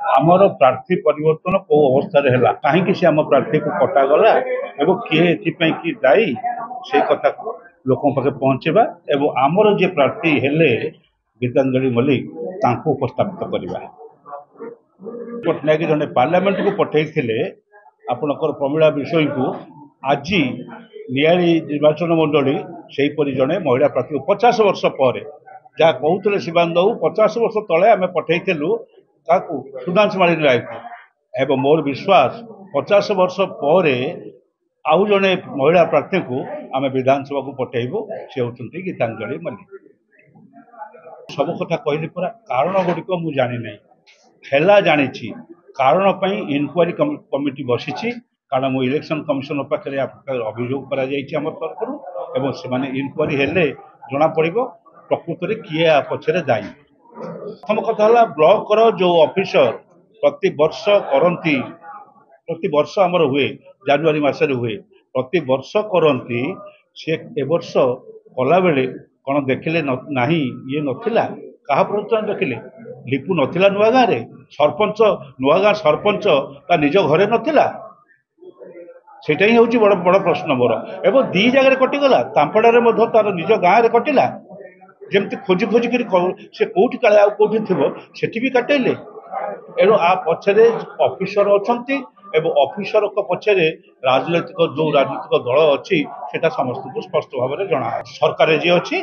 आमर प्रार्थी परिवर्तन कौ अवस्था कहीं से आम प्रार्थी को कटागला एवं किए कि दायी से कथा लोक पाखे पहुँचवा एवं आमर जे प्रार्थी हेले गीतांजलि मल्लिक तांको उपस्थापित करवा। पट्टनायक जड़े पार्लियामेंट को पठे आपणकर प्रमीला विषय को आज नियाली निर्वाचन मंडली से जड़े महिला प्रार्थी 50 वर्ष पर जहाँ कहते शिवानंद बाबू 50 वर्ष तले आम पठेलु सुधांशु मालिनी राय को एवं मोर विश्वास 50 वर्ष पर आउ जड़े महिला प्रार्थी को आम विधानसभा को पठेबू से होती गीतांजलि मल्लिक। सब कथा कहली पूरा कारण गुड़िक मुझे जानी ना है जानी कारण इनक्वारी कमिटी बसी कारण मु इलेक्शन कमिशन पाखे अभियोग कर तरफ एवं से इनक्वारी हेले जना पड़ प्रकृत में किए पछरे दायी। प्रथम कथा है ब्लॉक जो ऑफिसर प्रति वर्ष करती प्रति वर्ष आमर हुए जानुआरी मसरे हुए प्रति वर्ष करती सी ए वर्ष कला बेले कौन देखिले ना ये नाला क्या प्रचार देखिले लिपु नाला नुआ गाँव में सरपंच नुआ गाँव सरपंच ता निज घरे नाला सेटा ही हूँ बड़ बड़ प्रश्न मोर एवं दी जगह कटिगला तांपड़े तार निज गाँव में कटिला जमती खोजी खोजिक से कौटी काले आउटी थो से भी काटेले एणु आ पछरे ऑफिसर अच्छा ऑफिसर पछरे राजनैतिक जो राजनीतिक दल अच्छी से समस्त को स्पष्ट भाव में जना सरकार जी अच्छी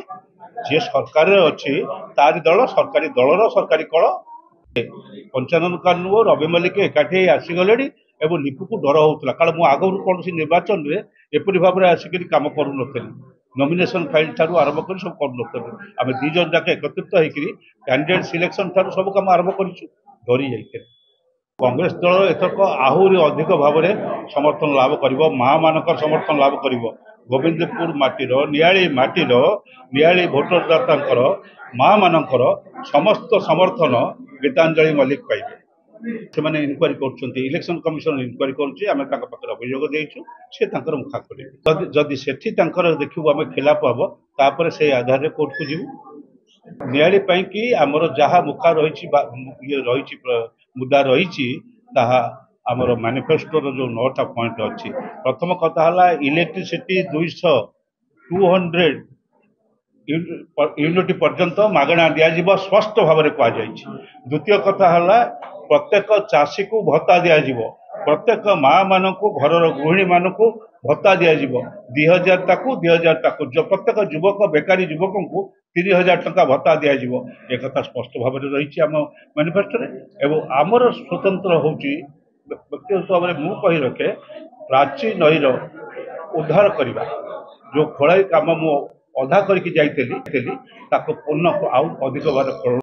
जी सरकार अच्छी तारी दल सरकारी दलर सरकारी कल पंचानन कानून रवि मल्लिक एकाठी आसीगले एवं लिपु को डर होता कारण मुझे आगु कौन निर्वाचन में एपरी भाव में आसिक कम करूनी नॉमिनेशन फाइल ठार आरंभ कर सब कर आम दीज जाक एकत्रित होकर कैंडिडेट सिलेक्शन ठार सब कम आरंभ कर डरी जाइए। कांग्रेस दल एथरक आहरी अधिक भाव में समर्थन लाभ कर माँ मान समर्थन लाभ कर गोविंदपुर माटीर नियाली भोटरदाता माँ मानकर समस्त समर्थन गीतांजलि मल्लिक पाइबे से इनक्वारी कर इलेक्शन कमिशन इनक्वारी कर अभियोग देचु से मुखा करेंगे जदि से देखू आम खिलाफ हम तापर से आधार कोर्ट को जीव नियाली कि आमर जहाँ मुखा रही मुद्दा रही आमर मैनिफेस्टोर जो 9टा पॉइंट अच्छी प्रथम कथा है इलेक्ट्रिसिटी 200 यूनिट पर्यंत मागणा दिज्व स्पष्ट भाव में कहुई। द्वितीय कथा है प्रत्येक चाषी को भत्ता दिज्व प्रत्येक माँ मान घर गृहिणी मान भत्ता दिज्व 2000 ताकू 2000 ताकू जो प्रत्येक युवक बेकारी युवक को 30,000 टंका भत्ता दिज्व एक स्पष्ट भाव में रही आम मैनिफेस्टो एवं आमर स्वतंत्र हूँ व्यक्तिगत भाव में मुझे रखे प्राची नईर उद्धार करने जो खोलाई कम मु अधा करके जाइली पूर्ण आउ अधिक भाव